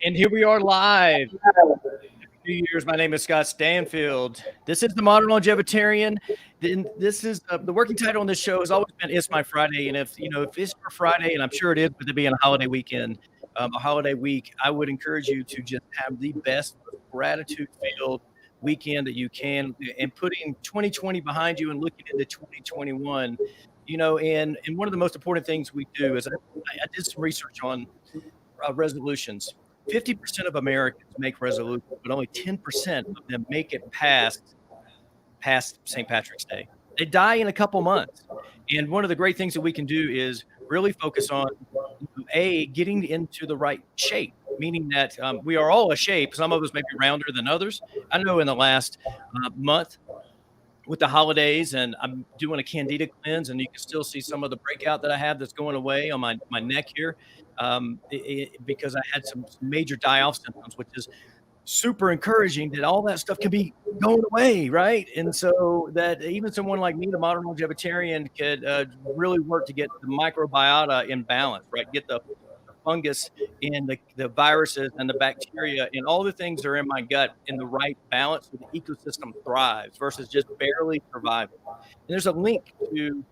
And here we are live. 2 years. My name is Scott Stanfield. This is the Modern Longevitarian. This is the working title on this show has always been "It's My Friday." And if it's your Friday, and I'm sure it is, with it being a holiday weekend, a holiday week, I would encourage you to just have the best gratitude-filled weekend that you can, and putting 2020 behind you and looking into 2021. And one of the most important things we do is I did some research on resolutions. 50% of Americans make resolutions, but only 10% of them make it past St. Patrick's Day. They die in a couple months. And one of the great things that we can do is really focus on, getting into the right shape, meaning that we are all a shape. Some of us may be rounder than others. I know in the last month with the holidays, and I'm doing a candida cleanse, and you can still see some of the breakout that I have that's going away on my neck here. Because I had some major die-off symptoms, which is super encouraging that all that stuff can be going away, right? And so that even someone like me, the Modern Longevitarian, could really work to get the microbiota in balance, right? Get the fungus and the viruses and the bacteria and all the things that are in my gut in the right balance so the ecosystem thrives versus just barely surviving. And there's a link to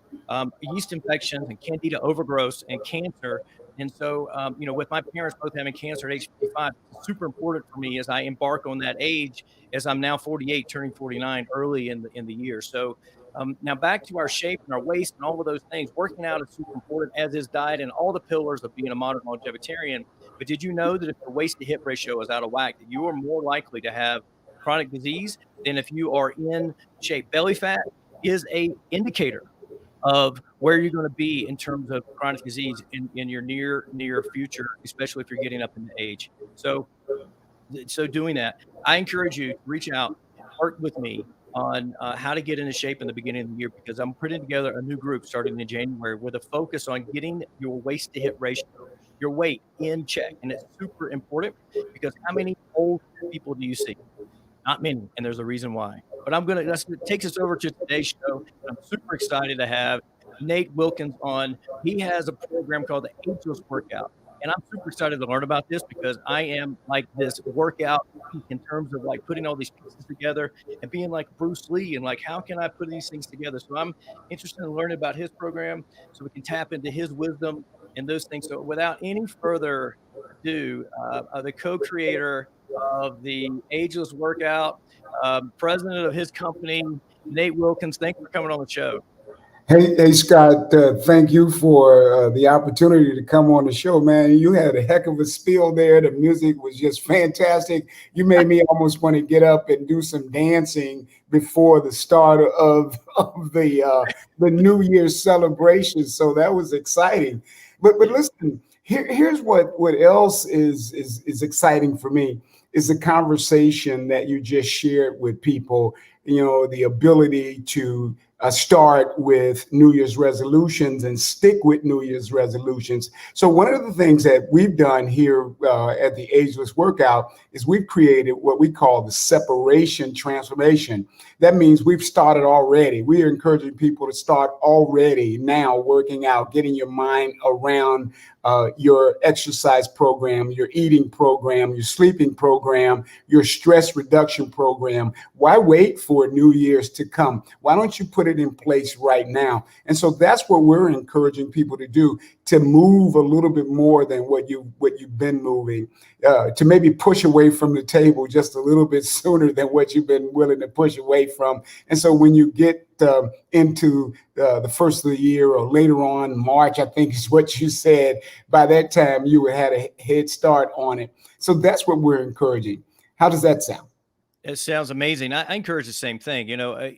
yeast infections and candida overgrowth and cancer. And so, with my parents both having cancer at age 55, it's super important for me as I embark on that age, as I'm now 48, turning 49 early in the year. So now back to our shape and our waist and all of those things. Working out is super important, as is diet and all the pillars of being a modern longevitarian. But did you know that if the waist to hip ratio is out of whack, that you are more likely to have chronic disease than if you are in shape? Belly fat is a indicator of where you're going to be in terms of chronic disease in your near future, especially if you're getting up in age. So doing that, I encourage you to reach out, work with me on how to get into shape in the beginning of the year, because I'm putting together a new group starting in January with a focus on getting your waist to hip ratio, your weight in check. And it's super important, because how many old people do you see? Not many, and there's a reason why. But that takes us over to today's show. I'm super excited to have Nate Wilkins on. He has a program called the Ageless Workout. And I'm super excited to learn about this, because I am like this workout in terms of like putting all these pieces together and being like Bruce Lee and like, how can I put these things together? So I'm interested in learning about his program so we can tap into his wisdom and those things. So without any further ado, the co-creator of the Ageless Workout, president of his company, Nate Wilkins, thank you for coming on the show. Hey, Scott, thank you for the opportunity to come on the show, man. You had a heck of a spiel there. The music was just fantastic. You made me almost want to get up and do some dancing before the start of the New Year's celebration. So that was exciting. But listen, here's what else is exciting for me is the conversation that you just shared with people. The ability to start with New Year's resolutions and stick with New Year's resolutions. So one of the things that we've done here at the Ageless Workout is we've created what we call the separation transformation. That means we've started already. We are encouraging people to start already now working out, getting your mind around your exercise program, your eating program, your sleeping program, your stress reduction program. Why wait for New Year's to come? Why don't you put it in place right now? And so that's what we're encouraging people to do, to move a little bit more than what you've been moving, to maybe push away from the table just a little bit sooner than what you've been willing to push away from. And so when you get into the first of the year or later on, March, I think is what you said, by that time you had a head start on it. So that's what we're encouraging. How does that sound? It sounds amazing. I encourage the same thing. You know,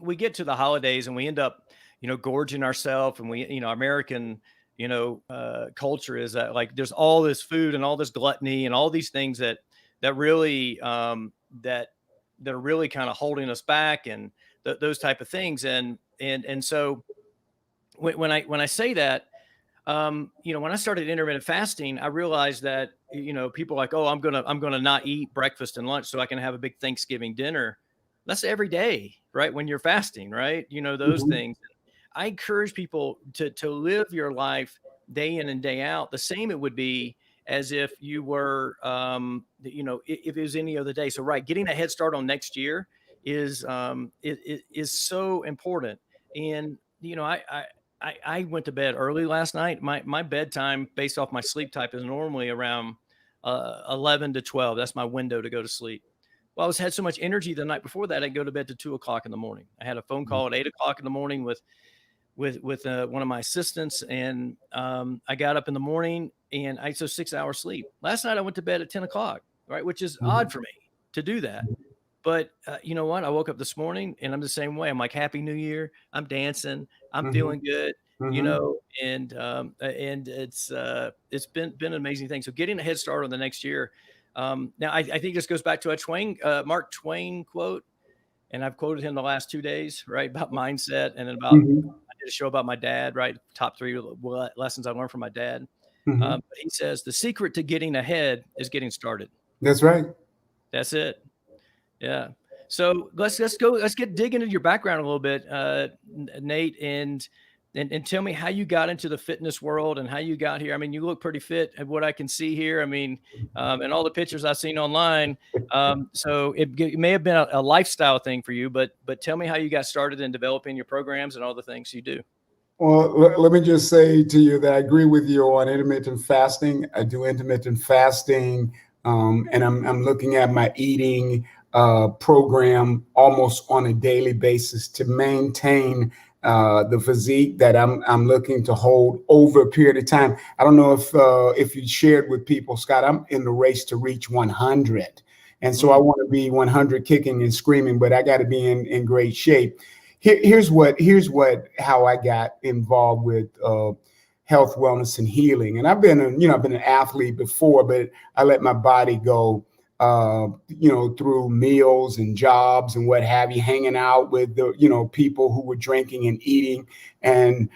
we get to the holidays and we end up, gorging ourselves, and we, American, culture is that, like, there's all this food and all this gluttony and all these things that really, that are really kind of holding us back, and those type of things. And so when I say that, when I started intermittent fasting, I realized that, people are like, oh, I'm going to not eat breakfast and lunch so I can have a big Thanksgiving dinner. That's every day, right? When you're fasting, right? Those things. I encourage people to live your life day in and day out the same it would be as if you were, if it was any other day. So, right, getting a head start on next year is so important. And, I went to bed early last night. My bedtime, based off my sleep type, is normally around 11 to 12. That's my window to go to sleep. Well, I had so much energy the night before that, I'd go to bed to 2 o'clock in the morning. I had a phone call at 8 o'clock in the morning with one of my assistants, and I got up in the morning and I took 6 hours sleep. Last night I went to bed at 10 o'clock, right, which is odd for me to do that. But you know what? I woke up this morning and I'm the same way. I'm like, Happy New Year. I'm dancing. I'm feeling good, and it's been an amazing thing. So getting a head start on the next year. Now I think this goes back to a Mark Twain quote, and I've quoted him the last 2 days, right, about mindset, and then about, I did a show about my dad, right? Top 3 lessons I learned from my dad. But he says, the secret to getting ahead is getting started. That's right. That's it. Yeah. So let's get dig into your background a little bit, Nate, and tell me how you got into the fitness world and how you got here. I mean, you look pretty fit at what I can see here. I mean, and all the pictures I've seen online. So it may have been a lifestyle thing for you, but tell me how you got started in developing your programs and all the things you do. Well, let me just say to you that I agree with you on intermittent fasting. I do intermittent fasting, and I'm looking at my eating program almost on a daily basis to maintain the physique that I'm looking to hold over a period of time. I don't know if you shared with people, Scott, I'm in the race to reach 100. And so I want to be 100 kicking and screaming, but I got to be in great shape. Here's how I got involved with health, wellness, and healing. And I've been an athlete before, but I let my body go, through meals and jobs and what have you, hanging out with the, people who were drinking and eating. And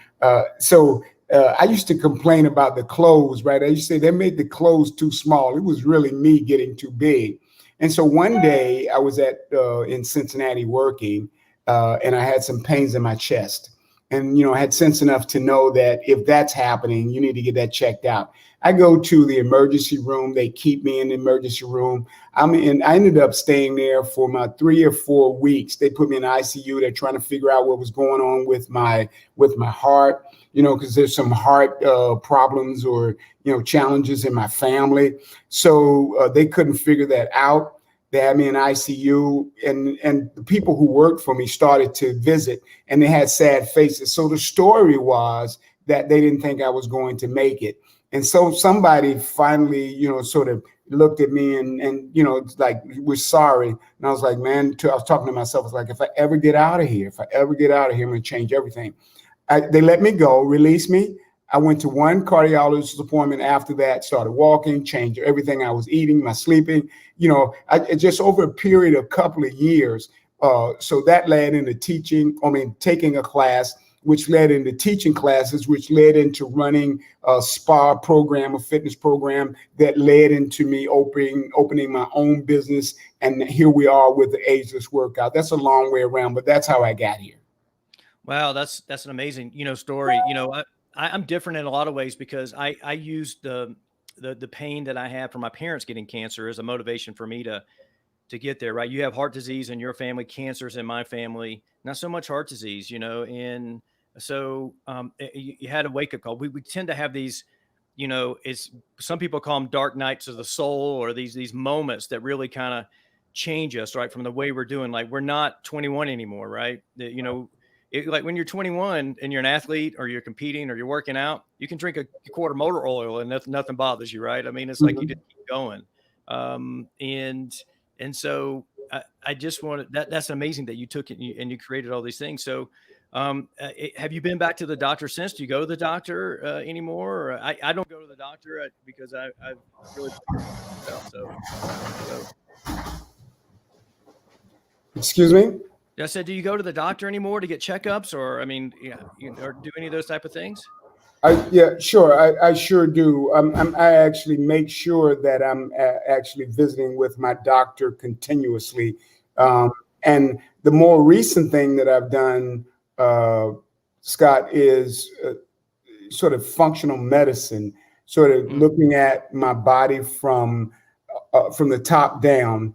so I used to complain about the clothes, right? I used to say they made the clothes too small. It was really me getting too big. And so one day I was in Cincinnati working, and I had some pains in my chest. And, I had sense enough to know that if that's happening, you need to get that checked out. I go to the emergency room. They keep me in the emergency room. I ended up staying there for about 3 or 4 weeks. They put me in the ICU. They're trying to figure out what was going on with my heart, because there's some heart problems or, challenges in my family. So they couldn't figure that out. They had me in ICU, and the people who worked for me started to visit, and they had sad faces. So the story was that they didn't think I was going to make it. And so somebody finally, sort of looked at me and like, we're sorry. And I was like, man, I was talking to myself. I was like, if I ever get out of here, I'm going to change everything. They let me go, release me. I went to one cardiologist appointment after that, started walking, changed everything I was eating, my sleeping. I just over a period of a couple of years, So that led into taking a class, which led into teaching classes, which led into running a spa program, a fitness program that led into me opening my own business. And here we are with the Ageless Workout. That's a long way around, but that's how I got here. Wow, that's an amazing, story. I'm different in a lot of ways because I used the pain that I had from my parents getting cancer as a motivation for me to get there, right? You have heart disease in your family, cancers in my family, not so much heart disease, and so you had a wake up call. We tend to have these, it's some people call them dark nights of the soul, or these moments that really kind of change us, right? From the way we're doing, like we're not 21 anymore, right? Like when you're 21 and you're an athlete or you're competing or you're working out, you can drink a quart of motor oil and nothing bothers you, right? I mean, it's like you just keep going. And so I just wanted that's amazing that you took it and you created all these things. So have you been back to the doctor since? Do you go to the doctor anymore? Or I don't go to the doctor because I've really so. Excuse me? I said, do you go to the doctor anymore to get checkups, or or do any of those type of things? Yeah, sure. I sure do. I actually make sure that I'm actually visiting with my doctor continuously. And the more recent thing that I've done, Scott, is sort of functional medicine, sort of looking at my body from the top down.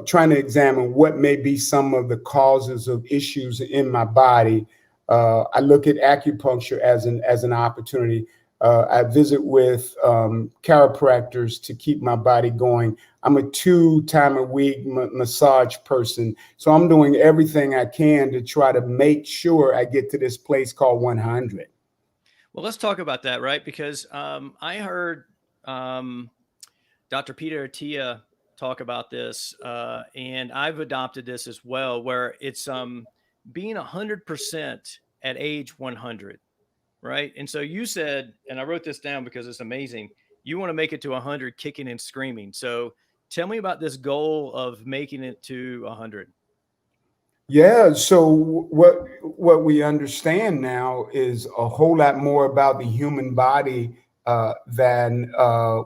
Trying to examine what may be some of the causes of issues in my body. I look at acupuncture as an opportunity. I visit with chiropractors to keep my body going. I'm a 2-time-a-week massage person. So I'm doing everything I can to try to make sure I get to this place called 100. Well, let's talk about that, right? Because I heard Dr. Peter Attia talk about this, and I've adopted this as well, where it's being 100% at age 100, right? And so you said, and I wrote this down because it's amazing, you want to make it to 100 kicking and screaming. So tell me about this goal of making it to 100. Yeah, so what we understand now is a whole lot more about the human body than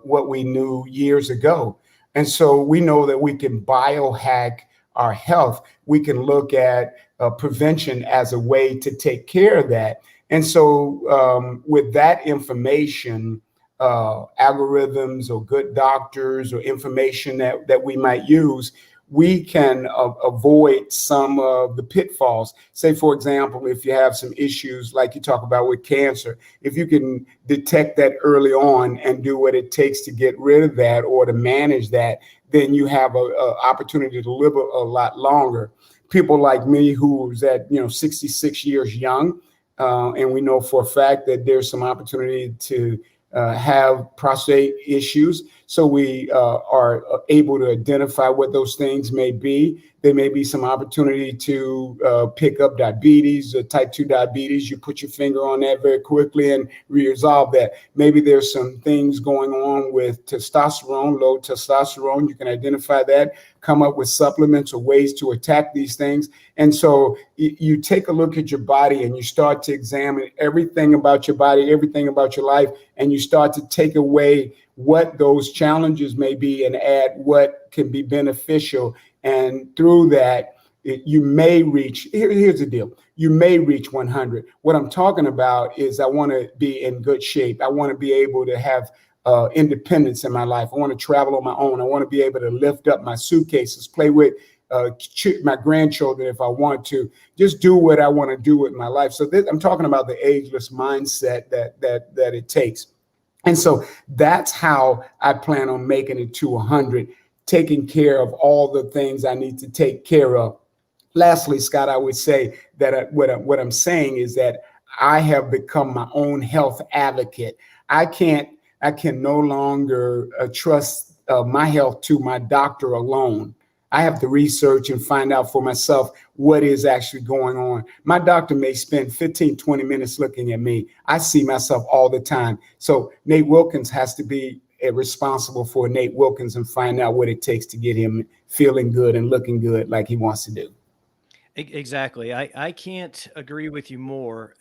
what we knew years ago. And so we know that we can biohack our health. We can look at prevention as a way to take care of that. And so with that information, algorithms or good doctors or information that we might use, we can avoid some of the pitfalls. Say, for example, if you have some issues like you talk about with cancer, if you can detect that early on and do what it takes to get rid of that or to manage that, then you have an opportunity to live a lot longer. People like me who was at 66 years young, and we know for a fact that there's some opportunity to have prostate issues. So we are able to identify what those things may be. There may be some opportunity to pick up diabetes, type 2 diabetes. You put your finger on that very quickly and resolve that. Maybe there's some things going on with testosterone, low testosterone. You can identify that, come up with supplements or ways to attack these things. And so you take a look at your body and you start to examine everything about your body, everything about your life, and you start to take away what those challenges may be and add what can be beneficial. And through that, you may reach, here's the deal, you may reach 100. What I'm talking about is I want to be in good shape. I want to be able to have independence in my life. I want to travel on my own. I want to be able to lift up my suitcases, play with my grandchildren if I want to, just do what I want to do with my life. So I'm talking about the ageless mindset that it takes. And so that's how I plan on making it to 100, taking care of all the things I need to take care of. Lastly, Scott, I would say that what I'm saying is that I have become my own health advocate. I can no longer trust my health to my doctor alone. I have to research and find out for myself what is actually going on. My doctor may spend 15, 20 minutes looking at me. I see myself all the time. So Nate Wilkins has to be responsible for Nate Wilkins and find out what it takes to get him feeling good and looking good like he wants to do. Exactly. I can't agree with you more.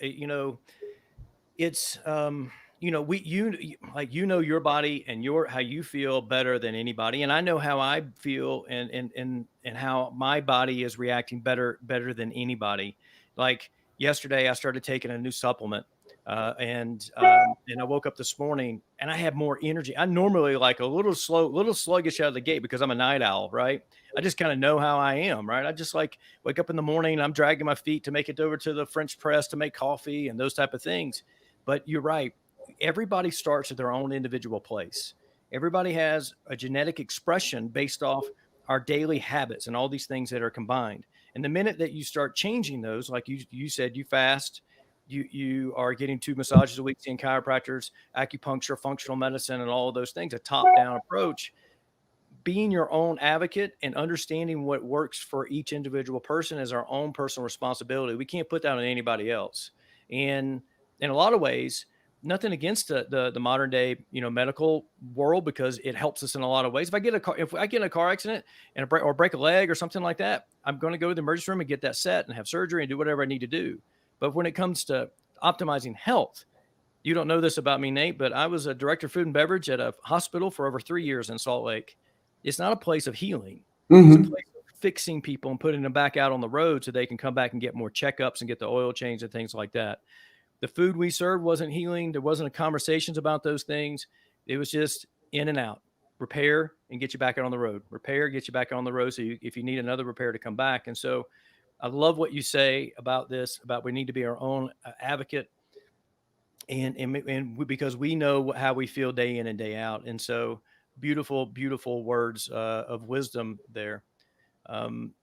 It's like your body and how you feel better than anybody, and I know how I feel and how my body is reacting better than anybody. Like yesterday I started taking a new supplement, and I woke up this morning and I had more energy. I normally like a little sluggish out of the gate because I'm a night owl, right? I just kind of know how I am, right? I just like wake up in the morning and I'm dragging my feet to make it over to the French press to make coffee and those type of things. But you're right. Everybody starts at their own individual place. Everybody has a genetic expression based off our daily habits and all these things that are combined. And the minute that you start changing those, like you said, you fast, you are getting 2 massages a week, seeing chiropractors, acupuncture, functional medicine, and all of those things, a top down approach. Being your own advocate and understanding what works for each individual person is our own personal responsibility. We can't put that on anybody else. And in a lot of ways, nothing against the modern day, medical world, because it helps us in a lot of ways. If I get in a car accident and break a leg or something like that, I'm going to go to the emergency room and get that set and have surgery and do whatever I need to do. But when it comes to optimizing health, you don't know this about me, Nate, but I was a director of food and beverage at a hospital for over 3 years in Salt Lake. It's not a place of healing. It's a place of fixing people and putting them back out on the road so they can come back and get more checkups and get the oil change and things like that. The food we served wasn't healing. There wasn't conversations about those things. It was just in and out, repair and get you back out on the road, repair, get you back on the road. So if you need another repair to come back. And so I love what you say about this, about we need to be our own advocate, and because we know how we feel day in and day out. And so beautiful words of wisdom there. Um,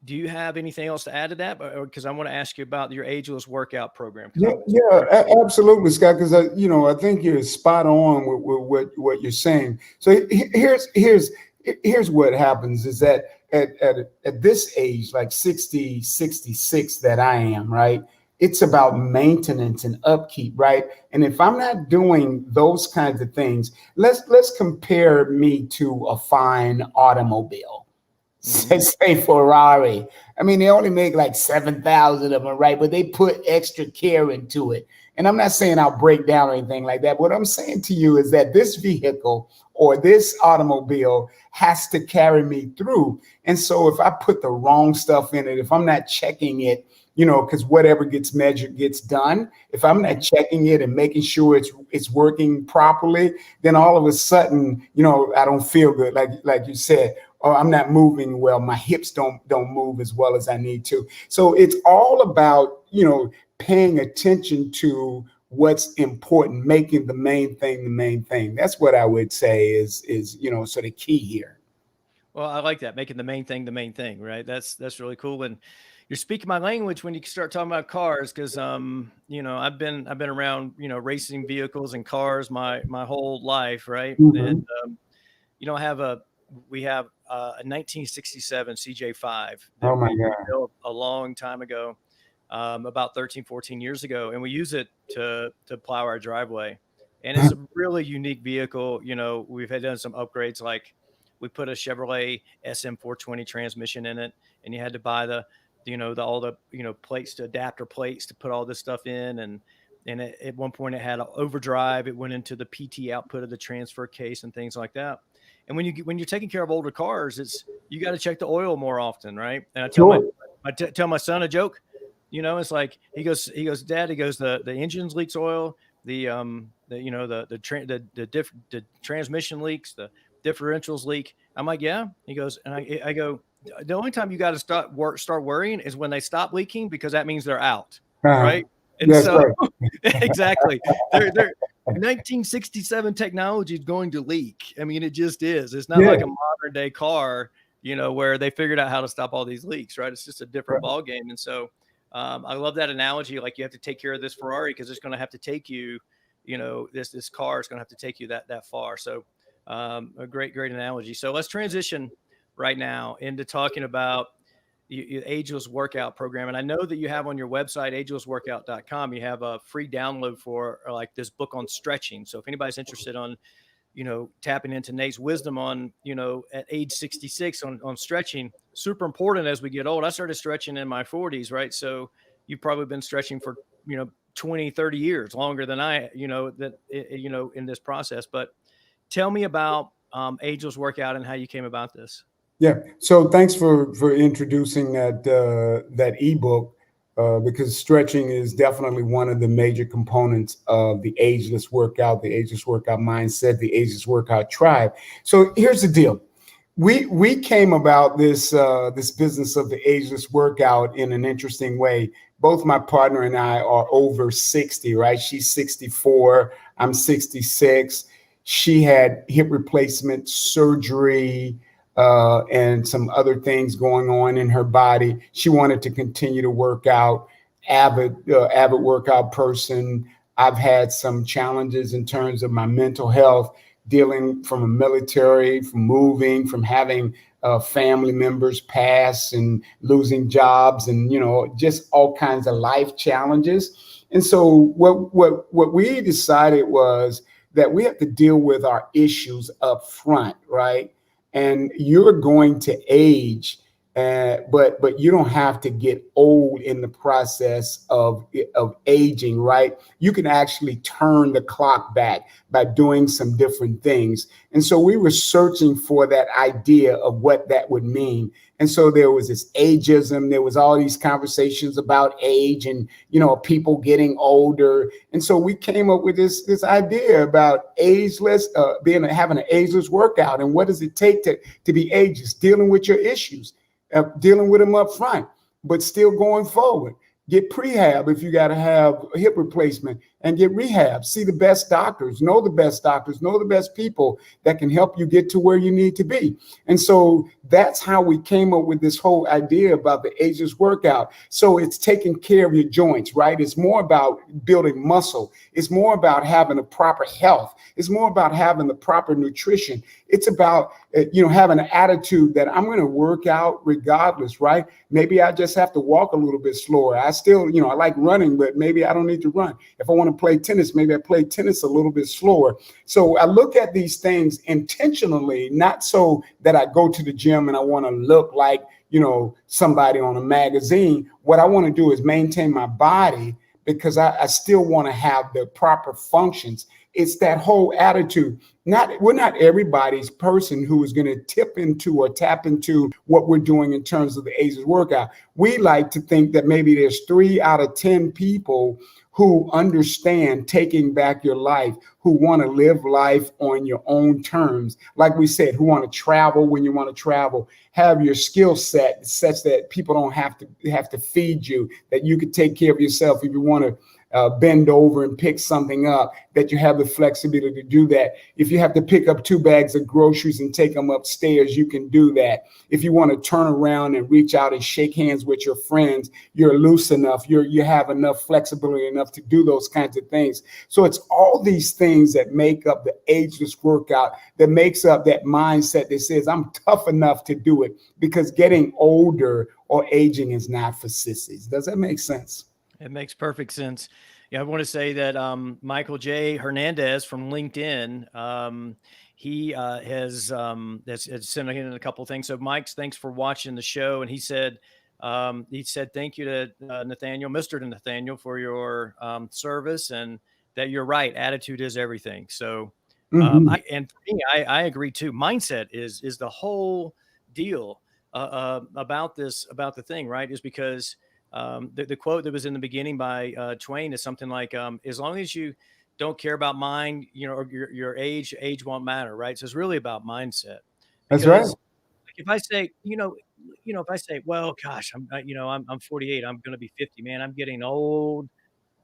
do you have anything else to add to that? Because I want to ask you about your Ageless Workout program. Absolutely, Scott. Because I think you're spot on with what you're saying. So here's what happens is that at this age, like 60, 66, that I am, right? It's about maintenance and upkeep, right? And if I'm not doing those kinds of things, let's compare me to a fine automobile. Say Ferrari. I mean, they only make like 7,000 of them, right? But they put extra care into it. And I'm not saying I'll break down or anything like that. What I'm saying to you is that this vehicle or this automobile has to carry me through. And so if I put the wrong stuff in it, if I'm not checking it, because whatever gets measured gets done. If I'm not checking it and making sure it's working properly, then all of a sudden, I don't feel good. Like you said, or I'm not moving well. My hips don't move as well as I need to. So it's all about, paying attention to what's important, making the main thing the main thing. That's what I would say is sort of key here. Well, I like that, making the main thing, right? That's really cool. And you're speaking my language when you start talking about cars, because I've been around racing vehicles and cars my whole life, right? And we have a 1967 CJ5 that we built a long time ago, about 13, 14 years ago, and we use it to plow our driveway. And it's a really unique vehicle. We've done some upgrades, like we put a Chevrolet SM420 transmission in it, and you had to buy all the plates, adapter plates to put all this stuff in. And at one point it had an overdrive. It went into the PT output of the transfer case and things like that. And when you're taking care of older cars, you got to check the oil more often, right? And I tell my son a joke. It's like he goes, Dad, the engine's leaks oil, the transmission leaks, the differentials leak. I'm like, yeah. He goes, and I go, the only time you got to start worrying is when they stop leaking, because that means they're out, right? And That's so right. exactly, they're 1967 technology is going to leak. I mean, it just is. It's not like a modern day car, where they figured out how to stop all these leaks, right? It's just a different ball game. And so I love that analogy. Like, you have to take care of this Ferrari because it's going to have to take you, this car is going to have to take you that far. So a great analogy. So let's transition right now into talking about Ageless Workout program. And I know that you have on your website, agelessworkout.com, you have a free download for like this book on stretching. So if anybody's interested on tapping into Nate's wisdom on, at age 66 on stretching, super important as we get old. I started stretching in my 40s, right? So you've probably been stretching for, 20, 30 years longer than I, in this process. But tell me about Ageless Workout and how you came about this. Yeah. So thanks for introducing that ebook, because stretching is definitely one of the major components of the Ageless Workout, the Ageless Workout mindset, the Ageless Workout tribe. So here's the deal. We came about this business of the Ageless Workout in an interesting way. Both my partner and I are over 60, right? She's 64, I'm 66. She had hip replacement surgery, and some other things going on in her body. She wanted to continue to work out. Avid workout person. I've had some challenges in terms of my mental health, dealing from a military, from moving, from having family members pass and losing jobs, and just all kinds of life challenges. And so what we decided was that we have to deal with our issues up front, right? And you're going to age, but you don't have to get old in the process of aging, right? You can actually turn the clock back by doing some different things. And so we were searching for that idea of what that would mean. And so there was this ageism. There was all these conversations about age and, people getting older. And so we came up with this idea about ageless, having an ageless workout. And what does it take to be ageless? Dealing with your issues, dealing with them up front, but still going forward. Get prehab if you got to have a hip replacement, and get rehab. See the best doctors, know the best people that can help you get to where you need to be. And so that's how we came up with this whole idea about the Ageless Workout. So it's taking care of your joints, right? It's more about building muscle. It's more about having a proper health. It's more about having the proper nutrition. It's about, having an attitude that I'm going to work out regardless, right? Maybe I just have to walk a little bit slower. I still, I like running, but maybe I don't need to run. If I want to play tennis, maybe I play tennis a little bit slower. So I look at these things intentionally, not so that I go to the gym and I want to look like, somebody on a magazine. What I want to do is maintain my body, because I still want to have the proper functions. It's that whole attitude. We're not everybody's person who is going to tip into or tap into what we're doing in terms of the Ageless Workout. We like to think that maybe there's 3 out of 10 people who understand taking back your life, who want to live life on your own terms. Like we said, who want to travel when you want to travel, have your skill set such that people don't have to feed you, that you can take care of yourself. If you want to bend over and pick something up, that you have the flexibility to do that. If you have to pick up 2 bags of groceries and take them upstairs, you can do that. If you want to turn around and reach out and shake hands with your friends, you're loose enough, you have enough flexibility enough to do those kinds of things. So it's all these things that make up the Ageless Workout, that makes up that mindset that says, I'm tough enough to do it, because getting older or aging is not for sissies. Does that make sense? It makes perfect sense. Yeah, I want to say that Michael J. Hernandez from LinkedIn, he has sent in a couple of things. So, Mike's, thanks for watching the show, and he said thank you to Nathaniel, Mr. Nathaniel, for your service, and that you're right, attitude is everything. So, and for me, I agree too. Mindset is the whole deal about the thing, right? Is because the quote that was in the beginning by Twain is something like, as long as you don't care about mind, or your age won't matter, right? So it's really about mindset. That's right. Because like if I say, if I say, well, gosh, I'm 48, I'm going to be 50, man, I'm getting old,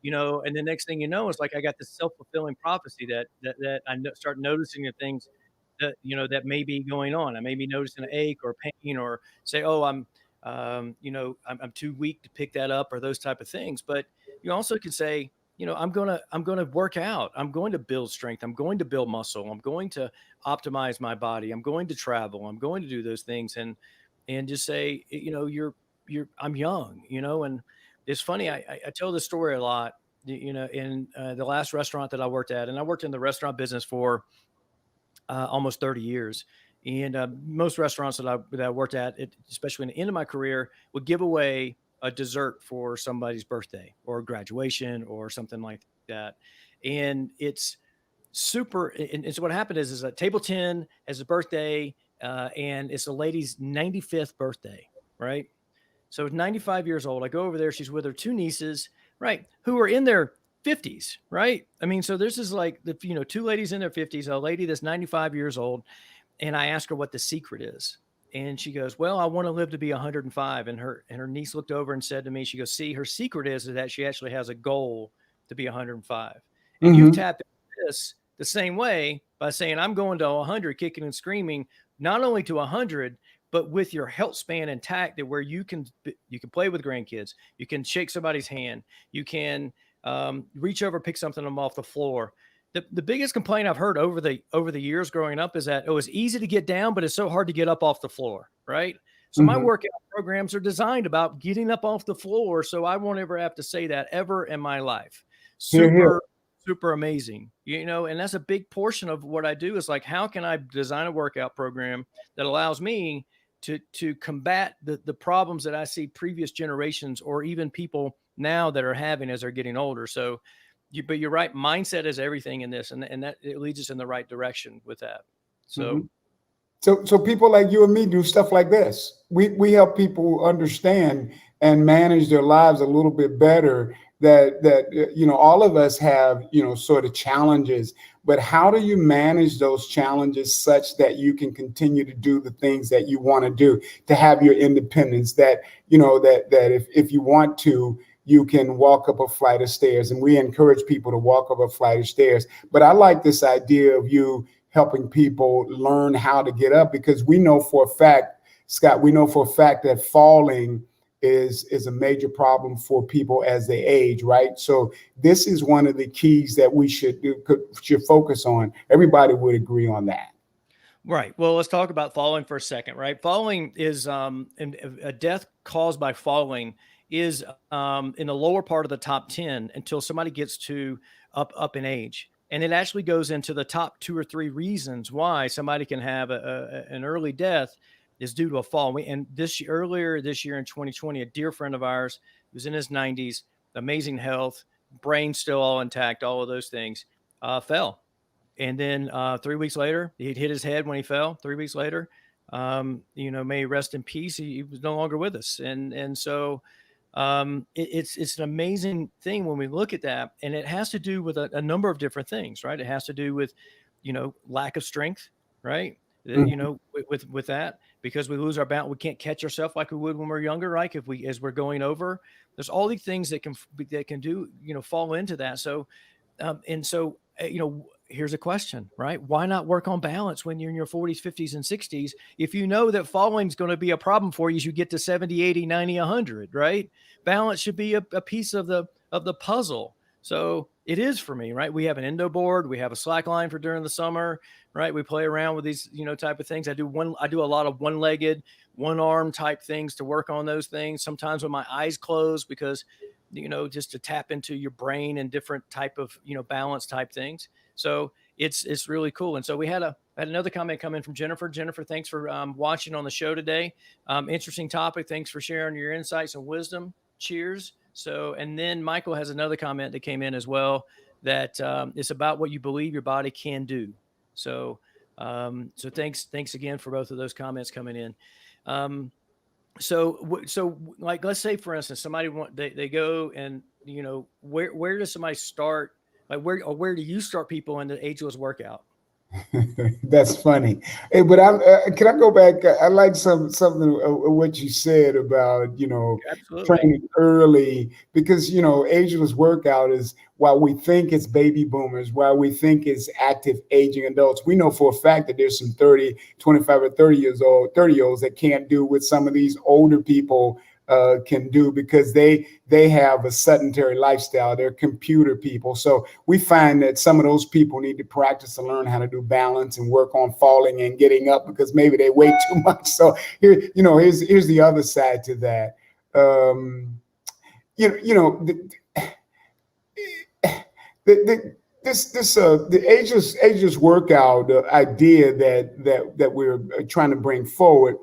and the next thing you know, it's like I got this self-fulfilling prophecy that start noticing the things that may be going on. I may be noticing an ache or pain, or say, oh, I'm too weak to pick that up, or those type of things. But you also can say, I'm gonna work out. I'm going to build strength. I'm going to build muscle. I'm going to optimize my body. I'm going to travel. I'm going to do those things, and just say, I'm young, and it's funny. I tell this story a lot, in the last restaurant that I worked at, and I worked in the restaurant business for almost 30 years. And most restaurants that I worked at, especially in the end of my career, would give away a dessert for somebody's birthday or graduation or something like that. And it's super. And so what happened is that table 10 has a birthday, and it's a lady's 95th birthday, right? So 95 years old. I go over there. She's with her two nieces, right, who are in their 50s, right? I mean, so this is like two ladies in their 50s, a lady that's 95 years old, and I asked her what the secret is. And she goes, "Well, I want to live to be 105." And her niece looked over and said to me, she goes, "See, her secret is that she actually has a goal to be 105." And you've tapped into this the same way by saying, "I'm going to 100, kicking and screaming, not only to 100, but with your health span intact, that where you can play with grandkids, you can shake somebody's hand, you can reach over, pick something off the floor." The biggest complaint I've heard over the years growing up is that it was easy to get down, but it's so hard to get up off the floor, right? So my workout programs are designed about getting up off the floor, so I won't ever have to say that ever in my life. Super amazing, and that's a big portion of what I do is like, how can I design a workout program that allows me to combat the problems that I see previous generations or even people now that are having as they're getting older. So but you're right. Mindset is everything in this, and that it leads us in the right direction with that. So, so people like you and me do stuff like this. We help people understand and manage their lives a little bit better. That all of us have sort of challenges, but how do you manage those challenges such that you can continue to do the things that you want to do, to have your independence? That if you want to, you can walk up a flight of stairs, and we encourage people to walk up a flight of stairs. But I like this idea of you helping people learn how to get up, because we know for a fact, Scott, that falling is a major problem for people as they age, right? So this is one of the keys that we should focus on. Everybody would agree on that. Right. Well, let's talk about falling for a second, right? Falling is a death caused by falling is in the lower part of the top 10 until somebody gets to up in age. And it actually goes into the top 2 or 3 reasons why somebody can have an early death is due to a fall. And earlier this year in 2020, a dear friend of ours who was in his 90s, amazing health, brain still all intact, all of those things, fell. And then 3 weeks later, he'd hit his head when he fell. 3 weeks later, may he rest in peace. He was no longer with us. And so it's an amazing thing when we look at that, and it has to do with a number of different things, right? It has to do with, lack of strength, right? With that, because we lose our balance, we can't catch ourselves like we would when we're younger, right? As we're going over, there's all these things that can do, fall into that. So, here's a question, right? Why not work on balance when you're in your 40s, 50s, and 60s? If you know that falling is going to be a problem for you as you get to 70, 80, 90, 100, right? Balance should be a piece of the puzzle. So it is for me, right? We have an endo board. We have a slack line for during the summer, right? We play around with these, type of things. I do a lot of one-legged, one-arm type things to work on those things. Sometimes with my eyes closed, because, just to tap into your brain and different type of, balance type things. So it's really cool. And so we had another comment come in from Jennifer. Jennifer, thanks for watching on the show today. Interesting topic. Thanks for sharing your insights and wisdom. Cheers. So, and then Michael has another comment that came in as well, that it's about what you believe your body can do. So, so thanks again for both of those comments coming in. So like, let's say for instance, somebody they go and, where does somebody start? Like where do you start people in the Ageless Workout? That's funny. Hey, but can I go back? I like something of what you said about, Absolutely. training early, because, Ageless Workout is, while we think it's baby boomers, while we think it's active aging adults, we know for a fact that there's some 30, 25 or 30-year-olds that can't do what some of these older people can do, because they have a sedentary lifestyle. They're computer people. So we find that some of those people need to practice and learn how to do balance and work on falling and getting up, because maybe they weigh too much. So here's the other side to that. the ageless workout idea that we're trying to bring forward,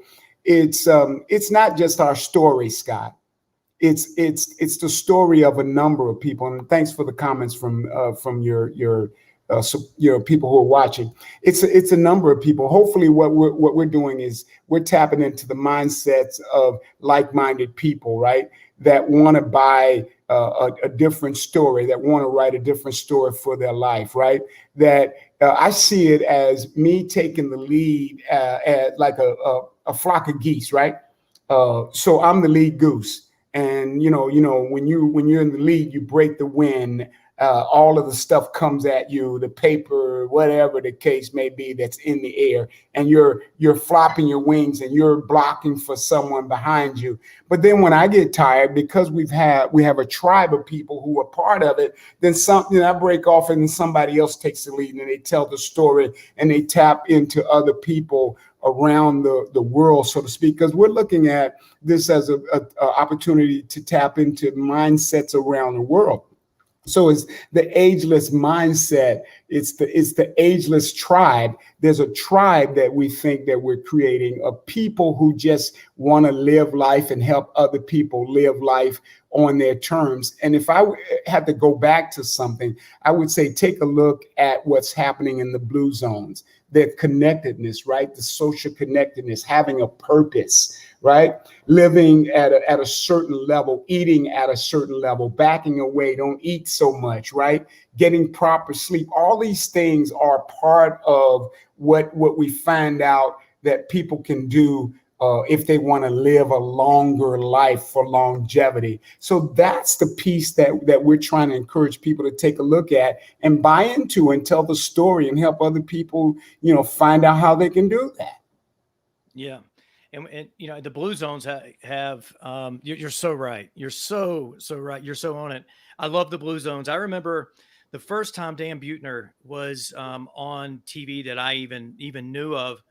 it's not just our story, Scott. It's the story of a number of people. And thanks for the comments from your people who are watching. It's a number of people. Hopefully, what we're doing is we're tapping into the mindsets of like-minded people, right? That want to buy a different story, that want to write a different story for their life, right? That I see it as me taking the lead at like a flock of geese, right? So I'm the lead goose, and when you're in the lead, you break the wind. All of the stuff comes at you, the paper, whatever the case may be, that's in the air, and you're flopping your wings and you're blocking for someone behind you. But then when I get tired, because we have a tribe of people who are part of it, then I break off and then somebody else takes the lead and they tell the story and they tap into other people around the world, so to speak, because we're looking at this as a opportunity to tap into mindsets around the world. So it's the ageless mindset. It's the ageless tribe. There's a tribe that we think that we're creating of people who just want to live life and help other people live life on their terms. And if I had to go back to something, I would say take a look at what's happening in the blue zones. Their connectedness, right? The social connectedness, having a purpose, right? Living at a certain level, eating at a certain level, backing away, don't eat so much, right? Getting proper sleep. All these things are part of what we find out that people can do if they want to live a longer life for longevity. So that's the piece that we're trying to encourage people to take a look at and buy into and tell the story and help other people, find out how they can do that. Yeah. And the blue zones have you're so right. You're so right. You're so on it. I love the blue zones. I remember the first time Dan Buettner was on TV that I even knew of.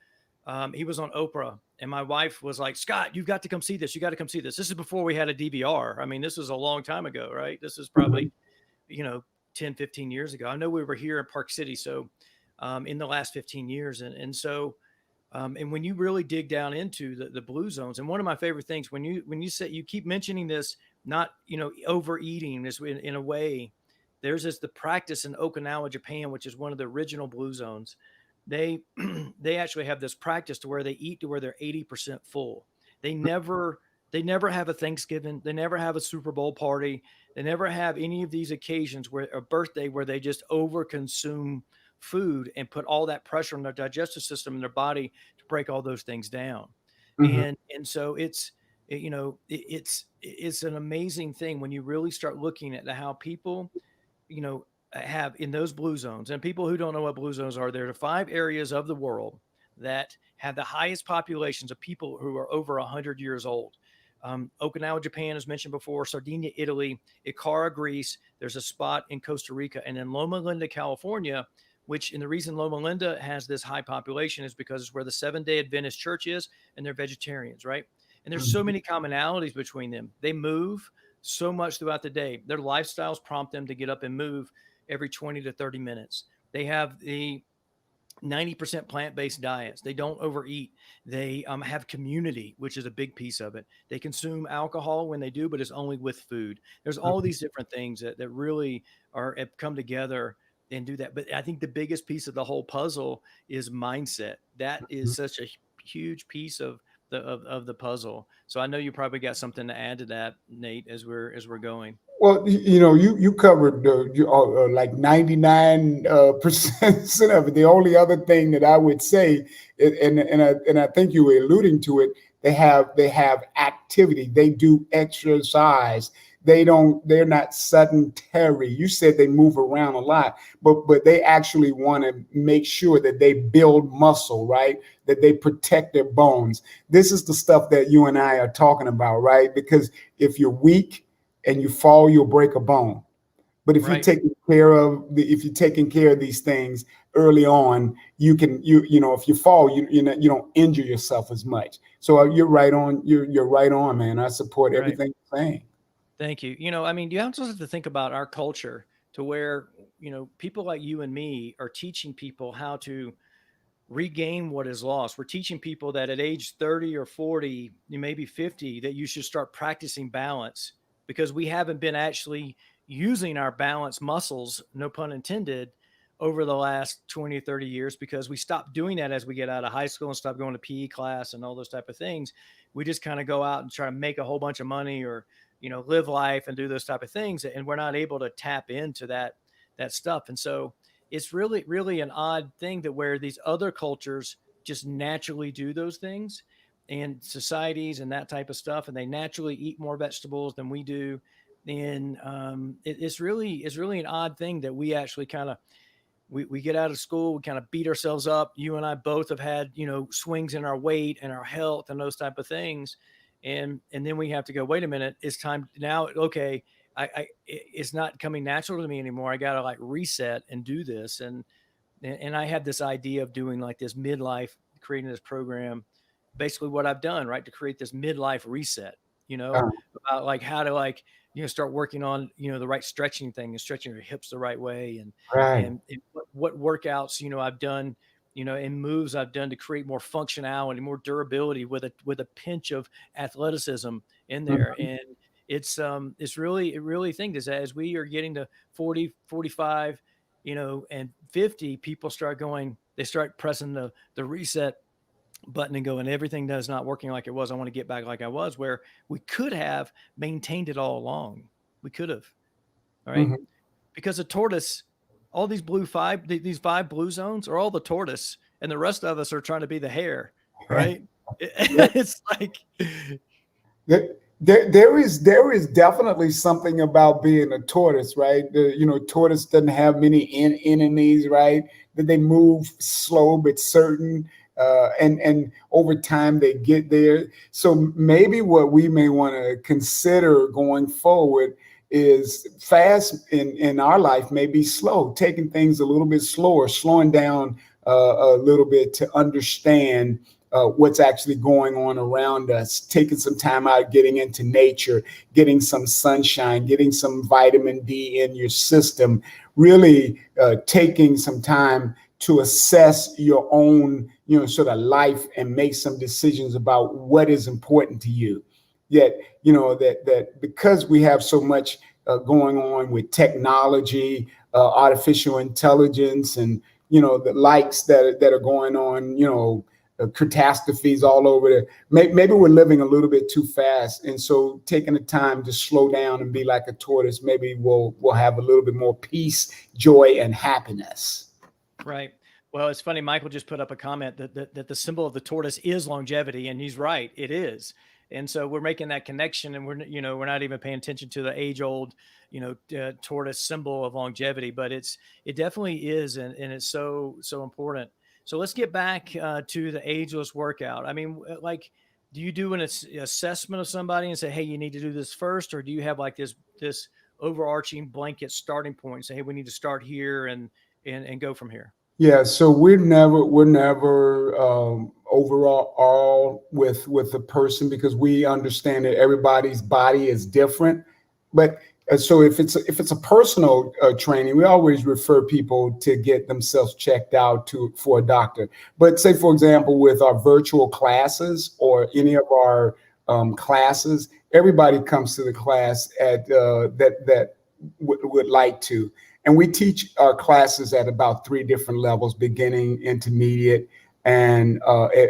He was on Oprah, and my wife was like, "Scott, you've got to come see this. You got to come see this." This is before we had a DVR. I mean, this was a long time ago, right? This is probably, 10, 15 years ago. I know we were here in Park City. So in the last 15 years. And so, and when you really dig down into the blue zones, and one of my favorite things, when you say, you keep mentioning this, not, overeating this in a way, there's the practice in Okinawa, Japan, which is one of the original blue zones. They, they actually have this practice to where they eat to where they're 80% full. They never, they never have a Thanksgiving. They never have a Super Bowl party. They never have any of these occasions where a birthday where they just overconsume food and put all that pressure on their digestive system and their body to break all those things down. Mm-hmm. And so it's an amazing thing when you really start looking at how people, have in those blue zones. And people who don't know what blue zones are, there are 5 areas of the world that have the highest populations of people who are over 100 years old. Okinawa, Japan, as mentioned before, Sardinia, Italy, Ikara, Greece. There's a spot in Costa Rica, and then Loma Linda, California, and the reason Loma Linda has this high population is because it's where the Seventh-day Adventist church is, and they're vegetarians, right? And there's so many commonalities between them. They move so much throughout the day. Their lifestyles prompt them to get up and move every 20 to 30 minutes. They have the 90% plant-based diets. They don't overeat. They have community, which is a big piece of it. They consume alcohol when they do, but it's only with food. There's all these different things that really have come together and do that. But I think the biggest piece of the whole puzzle is mindset. That is such a huge piece of the puzzle. So I know you probably got something to add to that, Nate, as we're going. Well, you covered like 99% of it. The only other thing that I would say, and I think you were alluding to it, they have activity. They do exercise. They're not sedentary. You said they move around a lot, but they actually want to make sure that they build muscle, right? That they protect their bones. This is the stuff that you and I are talking about, right? Because if you're weak and you fall, you'll break a bone. But if you're taking care of these things early on, you can if you fall, you don't injure yourself as much. So you're right on. You're right on, man. I support everything you're saying. Thank you. I mean, you also have to think about our culture. to where, people like you and me are teaching people how to regain what is lost. We're teaching people that at age 30 or 40, maybe 50, that you should start practicing balance, because we haven't been actually using our balance muscles, no pun intended, over the last 20 or 30 years, because we stopped doing that as we get out of high school and stop going to PE class and all those type of things. We just kind of go out and try to make a whole bunch of money, or, live life and do those type of things. And we're not able to tap into that stuff. And so it's really, really an odd thing that where these other cultures just naturally do those things, and societies and that type of stuff, and they naturally eat more vegetables than we do. And it's really an odd thing that we actually kind of, we get out of school, we kind of beat ourselves up. You and I both have had, swings in our weight and our health and those type of things. And then we have to go, wait a minute, it's time now. Okay. It's not coming natural to me anymore. I got to like reset and do this. And I had this idea of doing like this midlife, creating this program, basically what I've done, right, to create this midlife reset, Uh, about like how to like, start working on, the right stretching thing, and stretching your hips the right way. And, right. and what workouts, I've done, and moves I've done to create more functionality, more durability with a pinch of athleticism in there. Mhm. And it's really think is as we are getting to 40, 45, and 50, people start going, they start pressing the reset button and going, everything does not working like it was. I want to get back like I was, where we could have maintained it all along. We could have, all right? Mhm. Because the tortoise, all these five blue zones are all the tortoise, and the rest of us are trying to be the hare, right? Yeah. It's like, There is definitely something about being a tortoise, right? Tortoise doesn't have many enemies, right? That they move slow but certain, and over time they get there. So maybe what we may want to consider going forward is fast in our life may be slow, taking things a little bit slower, slowing down a little bit to understand what's actually going on around us, taking some time out, getting into nature, getting some sunshine, getting some vitamin D in your system, really taking some time to assess your own, sort of life and make some decisions about what is important to you. Yet, that because we have so much going on with technology, artificial intelligence, and the likes that are going on, catastrophes all over there. Maybe we're living a little bit too fast, and so taking the time to slow down and be like a tortoise, maybe we'll have a little bit more peace, joy, and happiness. right. Well, it's funny. Michael just put up a comment that the symbol of the tortoise is longevity, and he's right. It is. And so we're making that connection, and we're not even paying attention to the age old, tortoise symbol of longevity, but it definitely is. And it's so important. So let's get back to the ageless workout. I mean, like, do you do an assessment of somebody and say, hey, you need to do this first? Or do you have like this overarching blanket starting point and say, hey, we need to start here and go from here? Yeah, so we're never overall all with the person, because we understand that everybody's body is different. But so if it's a personal training, we always refer people to get themselves checked out for a doctor. But say, for example, with our virtual classes or any of our classes, everybody comes to the class at that would like to. And we teach our classes at about 3 different levels: beginning, intermediate, and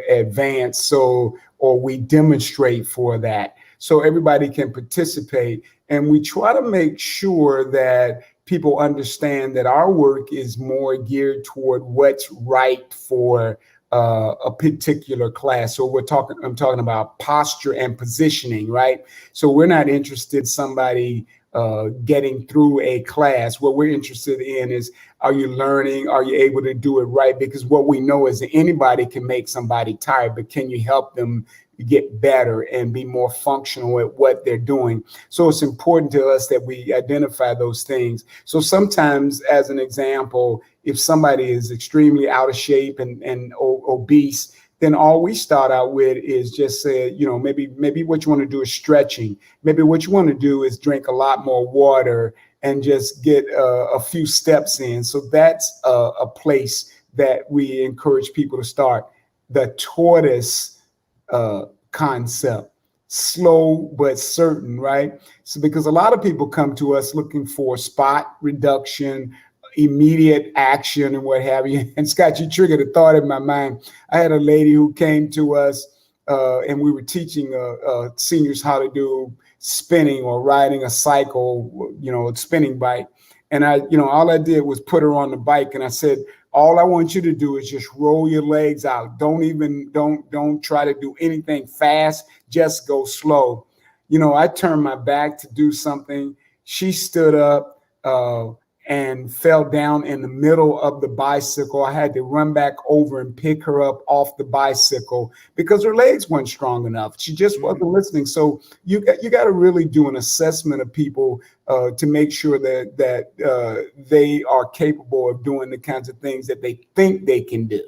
advanced. So, or we demonstrate for that. So everybody can participate. And we try to make sure that people understand that our work is more geared toward what's right for a particular class. So I'm talking about posture and positioning, right? So we're not interested in somebody getting through a class. What we're interested in is, are you learning? Are you able to do it right? Because what we know is that anybody can make somebody tired, but can you help them get better and be more functional at what they're doing? So it's important to us that we identify those things. So sometimes, as an example, if somebody is extremely out of shape and obese, then all we start out with is just say, maybe what you want to do is stretching. Maybe what you want to do is drink a lot more water and just get a few steps in. So that's a place that we encourage people to start. The tortoise concept, slow but certain, right? So because a lot of people come to us looking for spot reduction, immediate action, and what have you. And Scott, you triggered a thought in my mind. I had a lady who came to us, and we were teaching seniors how to do spinning or riding a cycle, a spinning bike. And all I did was put her on the bike, and I said, all I want you to do is just roll your legs out. Don't try to do anything fast. Just go slow. I turned my back to do something. She stood up and fell down in the middle of the bicycle. I had to run back over and pick her up off the bicycle because her legs weren't strong enough. She just wasn't listening. So you got to really do an assessment of people to make sure that they are capable of doing the kinds of things that they think they can do.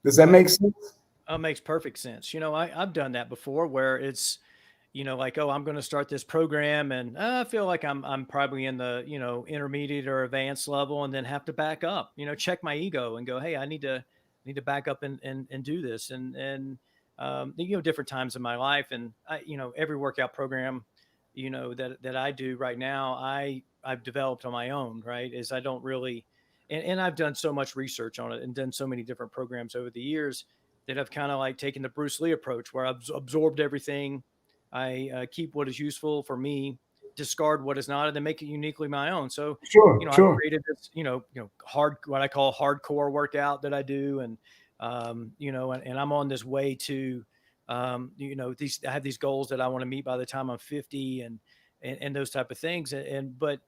Does that make sense? It makes perfect sense. I've done that before where it's, like, oh, I'm going to start this program and I feel like I'm probably in the, intermediate or advanced level, and then have to back up, check my ego and go, hey, I need to back up and do this. And different times in my life. And every workout program, that I do right now, I've developed on my own, right? Is I don't really, and I've done so much research on it and done so many different programs over the years that I've kind of like taken the Bruce Lee approach where I've absorbed everything. I keep what is useful for me, discard what is not, and then make it uniquely my own. So, sure. I created this, what I call hardcore workout that I do. And, and I'm on this way to, I have these goals that I want to meet by the time I'm 50 and those type of things. But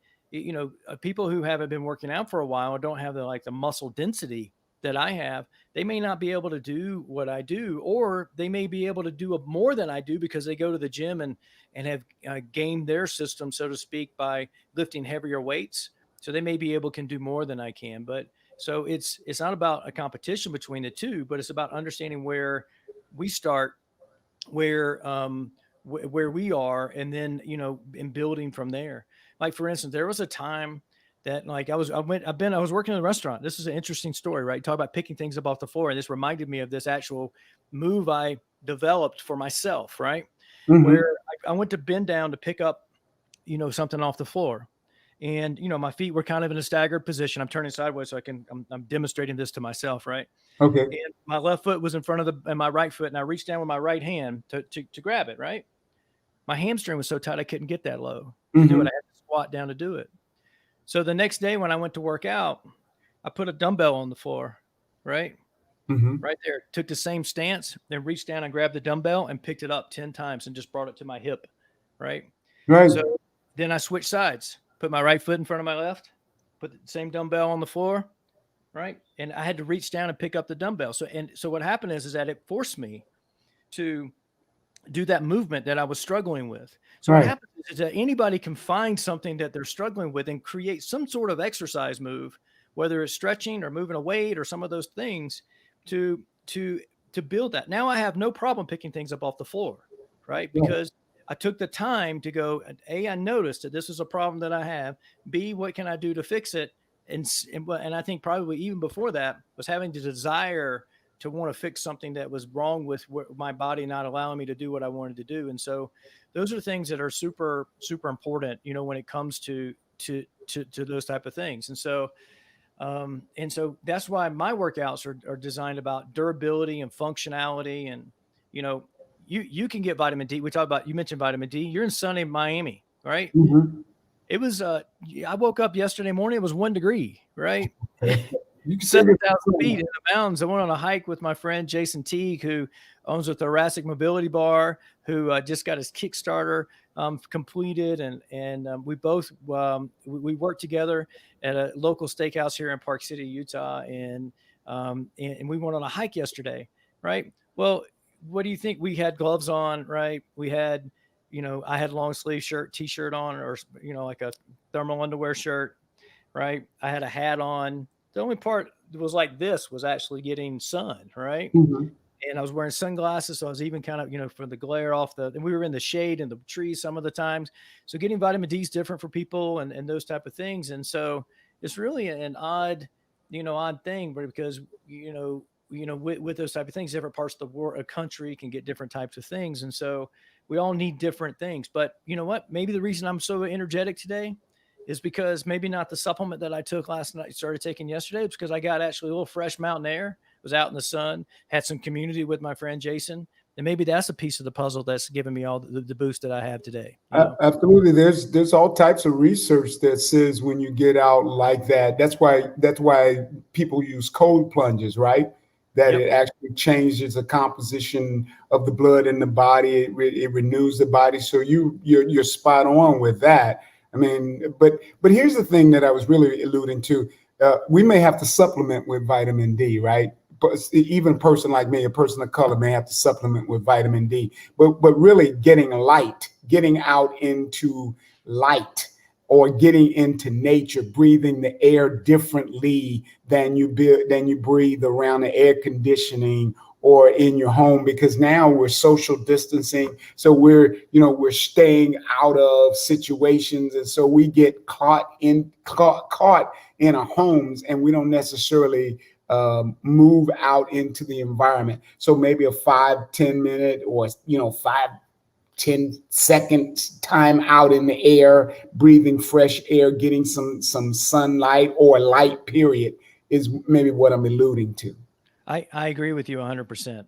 people who haven't been working out for a while or don't have the muscle density that I have, they may not be able to do what I do, or they may be able to do more than I do because they go to the gym and have gamed their system, so to speak, by lifting heavier weights. So they may be able can do more than I can. But so it's not about a competition between the two, but it's about understanding where we start, where we are, and then and building from there. Like, for instance, there was a time that I was working in a restaurant. This is an interesting story, right? Talk about picking things up off the floor. And this reminded me of this actual move I developed for myself, right? Mm-hmm. Where I went to bend down to pick up, something off the floor. And, my feet were kind of in a staggered position. I'm turning sideways so I'm demonstrating this to myself, right? Okay. And my left foot was in front of and my right foot. And I reached down with my right hand to grab it, right? My hamstring was so tight I couldn't get that low to do it. I had to squat down to do it. So the next day when I went to work out, I put a dumbbell on the floor, right? Right there. Took the same stance, then reached down and grabbed the dumbbell and picked it up 10 times and just brought it to my hip, right? Right. So then I switched sides, put my right foot in front of my left, put the same dumbbell on the floor, right? And I had to reach down and pick up the dumbbell. So what happened is that it forced me to do that movement that I was struggling with. So what happens is that anybody can find something that they're struggling with and create some sort of exercise move, whether it's stretching or moving a weight or some of those things to build that. Now I have no problem picking things up off the floor, right? Because I took the time to go, A, I noticed that this is a problem that I have. B, what can I do to fix it? And I think probably even before that was having the desire to want to fix something that was wrong with my body not allowing me to do what I wanted to do. And so those are things that are super, super important, when it comes to those type of things. And so that's why my workouts are designed about durability and functionality. And, you can get vitamin D. You mentioned vitamin D. You're in sunny Miami, right? Mm-hmm. It was, I woke up yesterday morning, it was 1 degree, right? 7,000 feet in the mountains. I went on a hike with my friend Jason Teague, who owns a thoracic mobility bar, who just got his Kickstarter completed, and we both we worked together at a local steakhouse here in Park City, Utah, and we went on a hike yesterday, right? Well, what do you think? We had gloves on, right? We had, I had long sleeve t-shirt on, or like a thermal underwear shirt, right? I had a hat on. The only part that was like this was actually getting sun, right? and I was wearing sunglasses. So I was even kind of, from the glare and we were in the shade and the trees some of the times. So getting vitamin D is different for people and those type of things. And so it's really an odd thing, but because, with those type of things, different parts of the world, a country can get different types of things. And so we all need different things, but you know what, maybe the reason I'm so energetic today is because maybe not the supplement that I took last night, started taking yesterday. It's because I got actually a little fresh mountain air, was out in the sun, had some community with my friend Jason. And maybe that's a piece of the puzzle that's giving me all the boost that I have today. Absolutely. There's all types of research that says when you get out like that, that's why people use cold plunges, right? That Yep. it actually changes the composition of the blood in the body. It renews the body. So you're spot on with that. I mean, but here's the thing that I was really alluding to. We may have to supplement with vitamin D, right? But even a person like me, a person of color, may have to supplement with vitamin D. But really getting out into light, or getting into nature, breathing the air differently than you breathe around the air conditioning or in your home, because now we're social distancing. So we're staying out of situations. And so we get caught in our homes, and we don't necessarily move out into the environment. So maybe a 5-10 minute or 5-10 seconds time out in the air, breathing fresh air, getting some sunlight or light period is maybe what I'm alluding to. I agree with you 100%.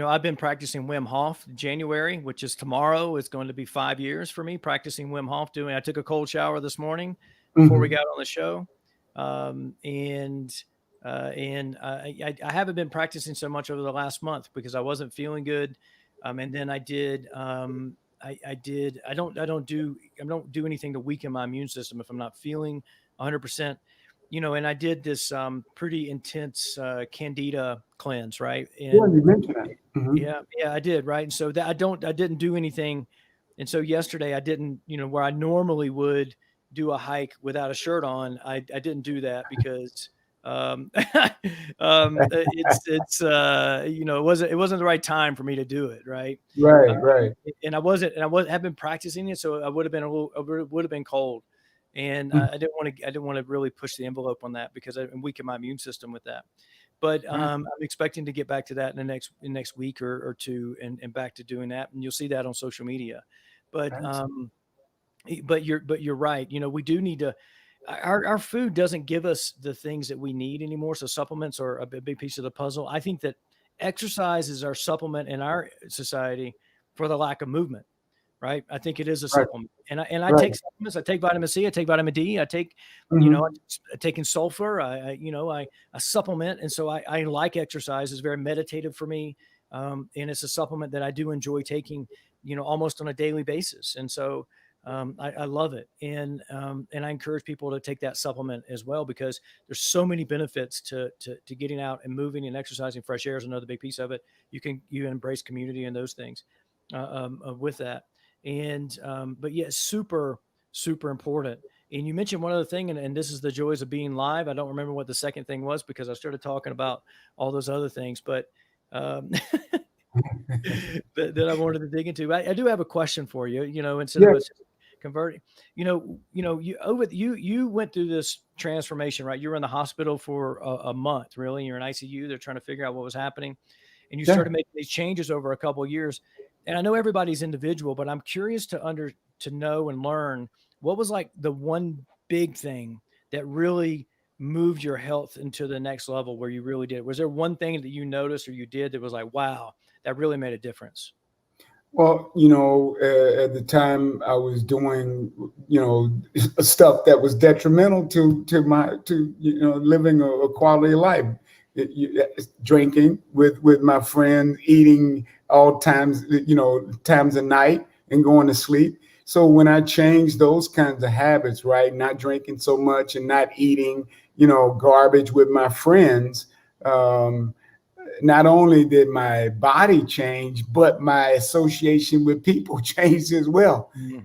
I've been practicing Wim Hof January, which is tomorrow. It's going to be 5 years for me practicing Wim Hof. I took a cold shower this morning before we got on the show. I haven't been practicing so much over the last month because I wasn't feeling good. And then I don't do anything to weaken my immune system if I'm not feeling 100%. And I did this pretty intense candida cleanse, right? And yeah, you mentioned that. Mm-hmm. Yeah, I did, right? And so that I didn't do anything. And so yesterday I didn't, where I normally would do a hike without a shirt on, I didn't do that because it wasn't the right time for me to do it, right? Right. And I have been practicing it, so I would have been cold. And I didn't want to really push the envelope on that because I'm weaken my immune system with that. But I'm expecting to get back to that in the next week or two, and back to doing that. And you'll see that on social media. But you're right. We do need to. Our food doesn't give us the things that we need anymore. So supplements are a big piece of the puzzle. I think that exercise is our supplement in our society for the lack of movement. Right. I think it is a supplement. And I take supplements. I take vitamin C, I take vitamin D, I take, I'm taking sulfur, I supplement. And so I like exercise. It's very meditative for me. And it's a supplement that I do enjoy taking, almost on a daily basis. And so I love it. And I encourage people to take that supplement as well, because there's so many benefits to getting out and moving and exercising. Fresh air is another big piece of it. You embrace community and those things with that. And, but yeah, super, super important. And you mentioned one other thing, and this is the joys of being live. I don't remember what the second thing was because I started talking about all those other things, but that I wanted to dig into. I do have a question for you, instead of us converting, you went through this transformation, right? You were in the hospital for a month, really. You're in ICU. They're trying to figure out what was happening. And you started making these changes over a couple of years. And I know everybody's individual, but I'm curious to know and learn what was like the one big thing that really moved your health into the next level where you really did. Was there one thing that you noticed or you did that was like, wow, that really made a difference? Well, at the time I was doing, stuff that was detrimental to living a quality of life. Drinking with my friends, eating all times, times of night, and going to sleep. So when I changed those kinds of habits, right, not drinking so much and not eating, garbage with my friends, not only did my body change, but my association with people changed as well. Mm-hmm.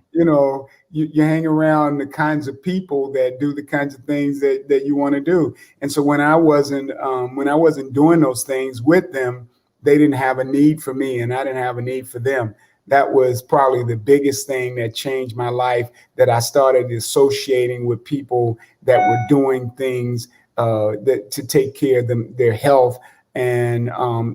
you hang around the kinds of people that do the kinds of things that you want to do. And so when I wasn't doing those things with them, they didn't have a need for me, and I didn't have a need for them. That was probably the biggest thing that changed my life, that I started associating with people that were doing things that to take care of their health and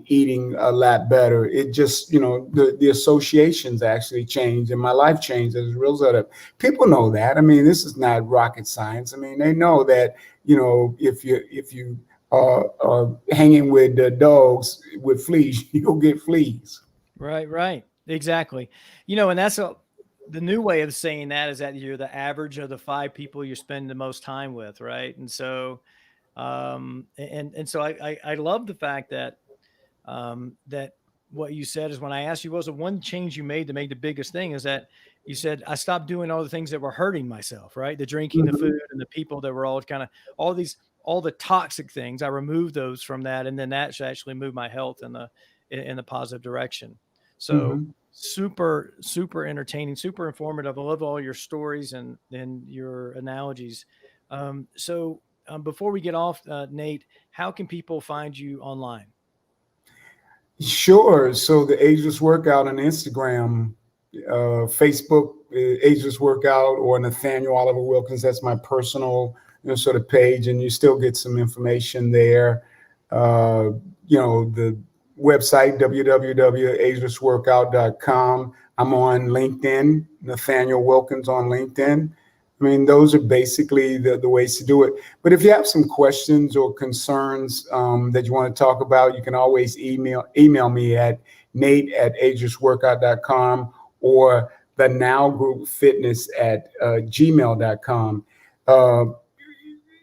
eating a lot better. It just, the associations actually changed, and my life changed as a result of it. People know that. I mean, this is not rocket science. I mean, they know that, if you are hanging with the dogs with fleas, you'll get fleas. Right. Exactly. And that's the new way of saying that is that you're the average of the 5 people you spend the most time with, right? And so, and so I love the fact that that what you said is, when I asked you what was the one change you made to make the biggest thing, is that you said, I stopped doing all the things that were hurting myself, right? The drinking, the food, and the people that were all kind of all the toxic things. I removed those from that, and then that actually moved my health in the positive direction. So super entertaining, super informative. I love all your stories and your analogies. So before we get off, Nate, how can people find you online? Sure. So the Ageless Workout on Instagram, Facebook, Ageless Workout, or Nathaniel Oliver Wilkins. That's my personal, sort of page, and you still get some information there. The website, www.agelessworkout.com. I'm on LinkedIn, Nathaniel Wilkins on LinkedIn. I mean, those are basically the ways to do it. But if you have some questions or concerns that you want to talk about, you can always email me at nate@agelessworkout.com or the nowgroupfitness@gmail.com.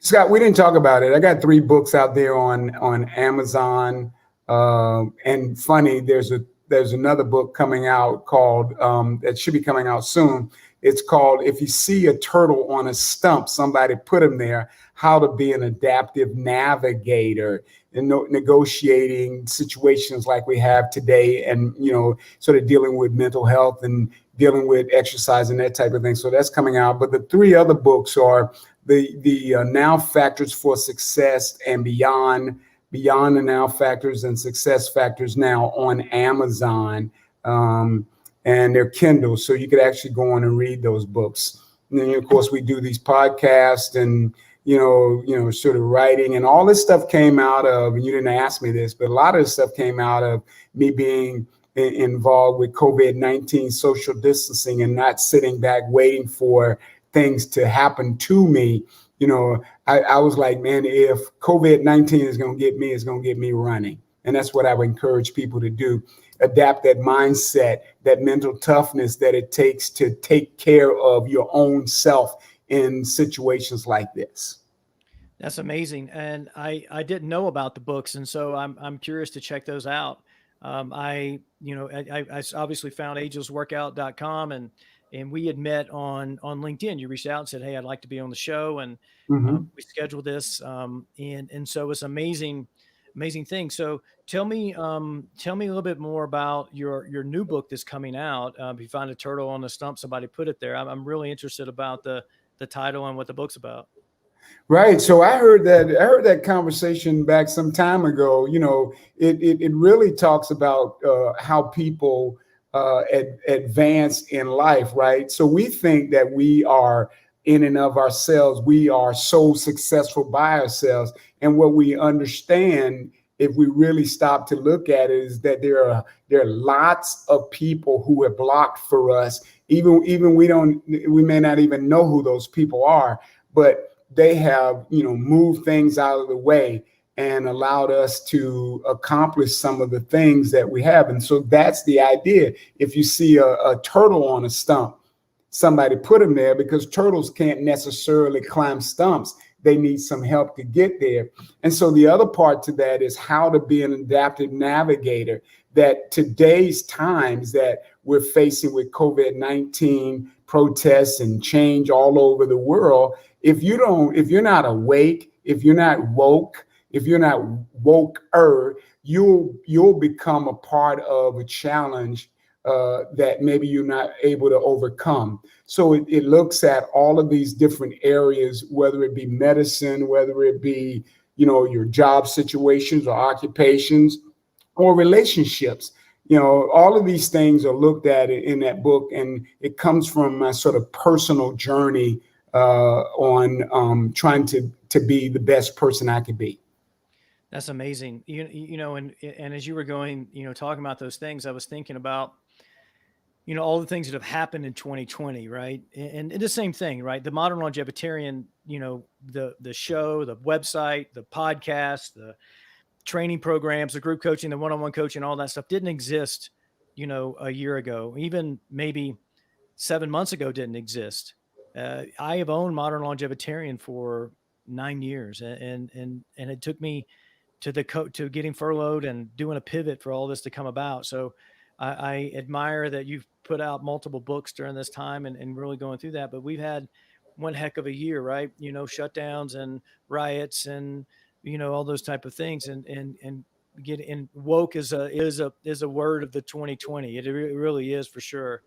Scott, we didn't talk about it. I got 3 books out there on Amazon. And funny, there's another book coming out called that should be coming out soon. It's called "If You See a Turtle on a Stump, Somebody Put Him There: How to Be an Adaptive Navigator in Negotiating Situations Like We Have Today," and sort of dealing with mental health and dealing with exercise and that type of thing. So that's coming out. But the 3 other books are the Now Factors for Success and Beyond the Now Factors and Success Factors, now on Amazon. And they're Kindle, so you could actually go on and read those books. And then, of course, we do these podcasts and, sort of writing, and all this stuff came out of, and you didn't ask me this, but a lot of this stuff came out of me being involved with COVID-19 social distancing and not sitting back waiting for things to happen to me. I was like, man, if COVID-19 is going to get me, it's going to get me running. And that's what I would encourage people to do. Adapt that mindset, that mental toughness that it takes to take care of your own self in situations like this. That's amazing. And I didn't know about the books. And so I'm curious to check those out. I obviously found agelessworkout.com, and we had met on LinkedIn. You reached out and said, "Hey, I'd like to be on the show." And we scheduled this. And so it's amazing thing. So tell me a little bit more about your new book that's coming out. If you find a turtle on a stump, somebody put it there. I'm really interested about the title and what the book's about. Right. So I heard that conversation back some time ago. It really talks about how people advance in life. Right. So we think that we are, in and of ourselves, we are so successful by ourselves. And what we understand, if we really stop to look at it, is that there are lots of people who have blocked for us. Even we may not even know who those people are, but they have, moved things out of the way and allowed us to accomplish some of the things that we have. And so that's the idea. If you see a turtle on a stump, somebody put them there, because turtles can't necessarily climb stumps. They need some help to get there. And so the other part to that is how to be an adaptive navigator, that today's times that we're facing with COVID-19 protests and change all over the world, if you're not awake, if you're not woke, if you're not woker, you'll become a part of a challenge that maybe you're not able to overcome. So it looks at all of these different areas, whether it be medicine, whether it be, your job situations or occupations or relationships. All of these things are looked at in that book, and it comes from my sort of personal journey on trying to be the best person I could be. That's amazing. And as you were going, talking about those things, I was thinking about, all the things that have happened in 2020, right? And the same thing, right? The Modern Longevitarian, the show, the website, the podcast, the training programs, the group coaching, the one-on-one coaching, all that stuff didn't exist, a year ago, even maybe 7 months ago didn't exist. I have owned Modern Longevitarian for 9 years, and it took me to getting furloughed and doing a pivot for all this to come about. So I admire that you've put out multiple books during this time and really going through that. But we've had one heck of a year, right? Shutdowns and riots and all those type of things, and get in woke is a word of the 2020. It really is for sure.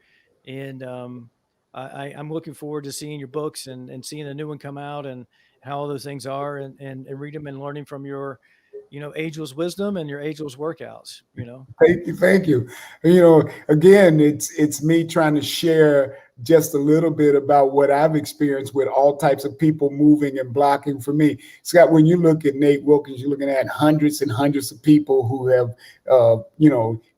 And I'm looking forward to seeing your books and seeing a new one come out and how all those things are, and read them and learning from your ageless wisdom and your ageless workouts. Thank you. Again, it's me trying to share just a little bit about what I've experienced with all types of people moving and blocking for me. Scott, when you look at Nate Wilkins, you're looking at hundreds and hundreds of people who have,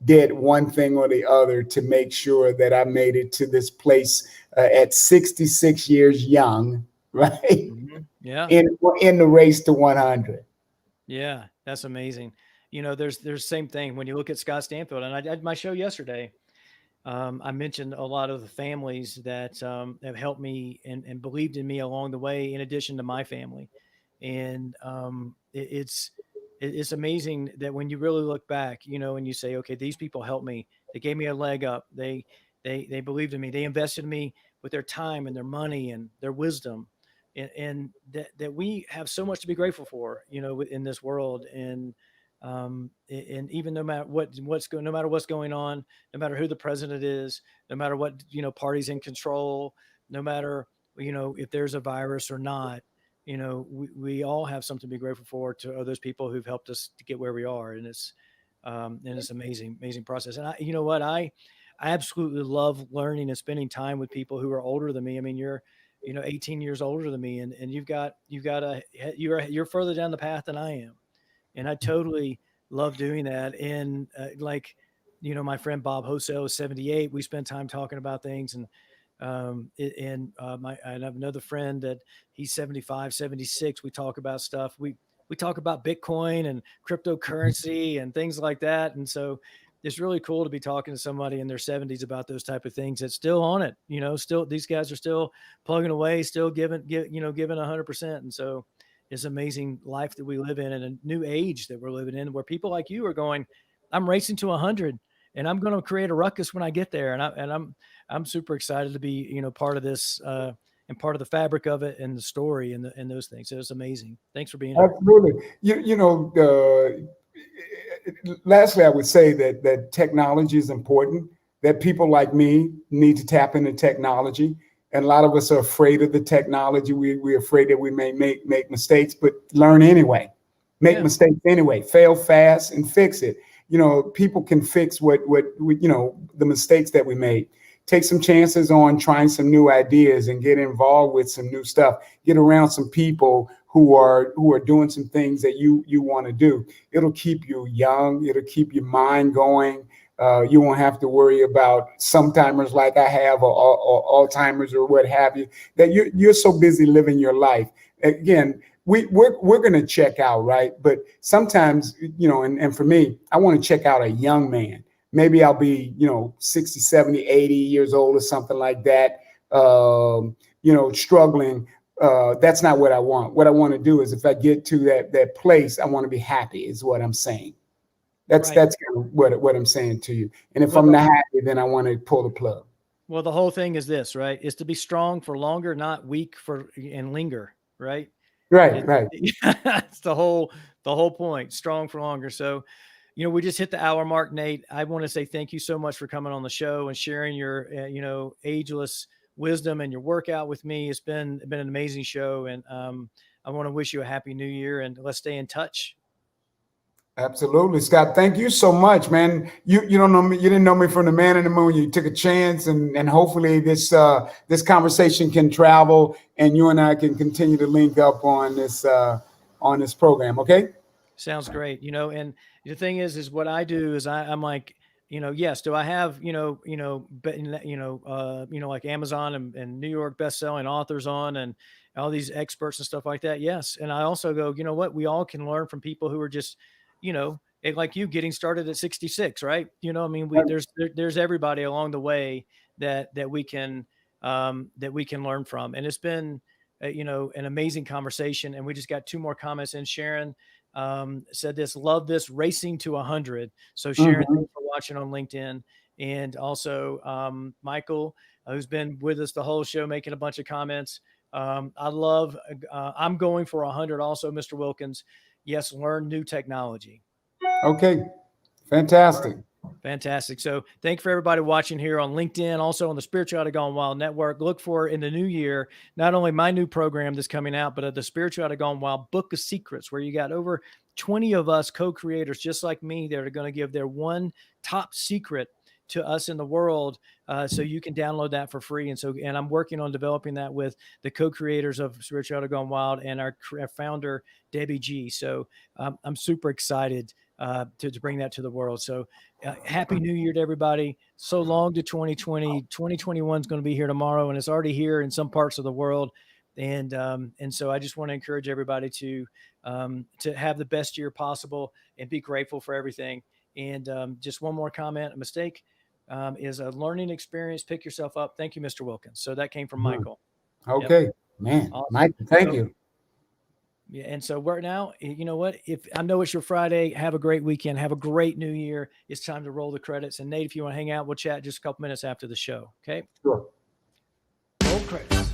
did one thing or the other to make sure that I made it to this place at 66 years young, right? Mm-hmm. Yeah. In the race to 100. Yeah, that's amazing. There's same thing when you look at Scott Stanfield, and I did my show yesterday. I mentioned a lot of the families that have helped me and believed in me along the way, in addition to my family. And it's amazing that when you really look back, and you say, okay, these people helped me. They gave me a leg up. They believed in me. They invested in me with their time and their money and their wisdom. And that we have so much to be grateful for, in this world. And even no matter no matter what's going on, no matter who the president is, no matter what, party's in control, no matter, if there's a virus or not, we all have something to be grateful for to those people who've helped us to get where we are. And it's amazing process. And I absolutely love learning and spending time with people who are older than me. I mean, you're 18 years older than me, and you're further down the path than I am. And I totally love doing that. And my friend Bob Hosell is 78. We spend time talking about things. And I have another friend that he's 75, 76. We talk about stuff. We talk about Bitcoin and cryptocurrency and things like that. And so it's really cool to be talking to somebody in their 70s about those type of things that's still on it. Still, these guys are still plugging away, still giving 100%. And so it's amazing life that we live in, and a new age that we're living in, where people like you are going, I'm racing to 100 and I'm going to create a ruckus when I get there. And I'm super excited to be, part of this, and part of the fabric of it and the story and those things. So it's amazing. Thanks for being here. Absolutely. Lastly, I would say that technology is important, that people like me need to tap into technology. And a lot of us are afraid of the technology. We're afraid that we may make mistakes, but learn anyway. Make mistakes anyway. Fail fast and fix it. People can fix what the mistakes that we made. Take some chances on trying some new ideas and get involved with some new stuff. Get around some people who are doing some things that you want to do. It'll keep you young. It'll keep your mind going. You won't have to worry about sometimers like I have, or Alzheimer's or what have you, that you're so busy living your life. Again, we're going to check out, right? But sometimes, and for me, I want to check out a young man. Maybe I'll be, 60, 70, 80 years old or something like that, struggling. That's not what I want. What I want to do is, if I get to that place, I want to be happy, is what I'm saying. That's kind of what I'm saying to you. And if I'm not happy, then I want to pull the plug. Well, the whole thing is this, right? Is to be strong for longer, not weak and linger, right? Right. It's the whole point. Strong for longer. So You know, we just hit the hour mark, Nate. I want to say thank you so much for coming on the show and sharing your, ageless wisdom and your workout with me. It's been an amazing show, and I want to wish you a happy new year, and let's stay in touch. Absolutely, Scott. Thank you so much, man. You don't know me. You didn't know me from the Man in the Moon. You took a chance, and hopefully this conversation can travel, and you and I can continue to link up on this program. Okay. Sounds great. And the thing is what I do is I'm like, yes, do I have, like Amazon and New York best-selling authors on and all these experts and stuff like that? Yes. And I also go, you know what? We all can learn from people who are just, like you getting started at 66, right? I mean, there's everybody along the way that we can learn from. And it's been, an amazing conversation. And we just got 2 more comments in. Sharon said this, love this, racing to 100. So Sharon, thanks for watching on LinkedIn. And also Michael, who's been with us the whole show, making a bunch of comments. I love, I'm going for 100 also, Mr. Wilkins. Yes, learn new technology. Okay, fantastic. Fantastic. So thank you for everybody watching here on LinkedIn, also on the Spirituality Gone Wild Network. Look for in the new year, not only my new program that's coming out, but the Spirituality Gone Wild Book of Secrets, where you got over 20 of us co-creators just like me that are going to give their one top secret to us in the world, so you can download that for free. And I'm working on developing that with the co-creators of Spirituality Gone Wild and our founder, Debbie G. So I'm super excited to bring that to the world. So happy new year to everybody. So long to 2020. 2021 is going to be here tomorrow, and it's already here in some parts of the world. And so I just want to encourage everybody to have the best year possible and be grateful for everything. And just one more comment, a mistake is a learning experience. Pick yourself up. Thank you, Mr. Wilkins. So that came from Michael. Okay, yep. Man, awesome. Michael, thank you. Yeah, and so we're now, you know what? If I know it's your Friday, have a great weekend. Have a great new year. It's time to roll the credits. And Nate, if you want to hang out, we'll chat just a couple minutes after the show. Okay. Sure. Roll credits.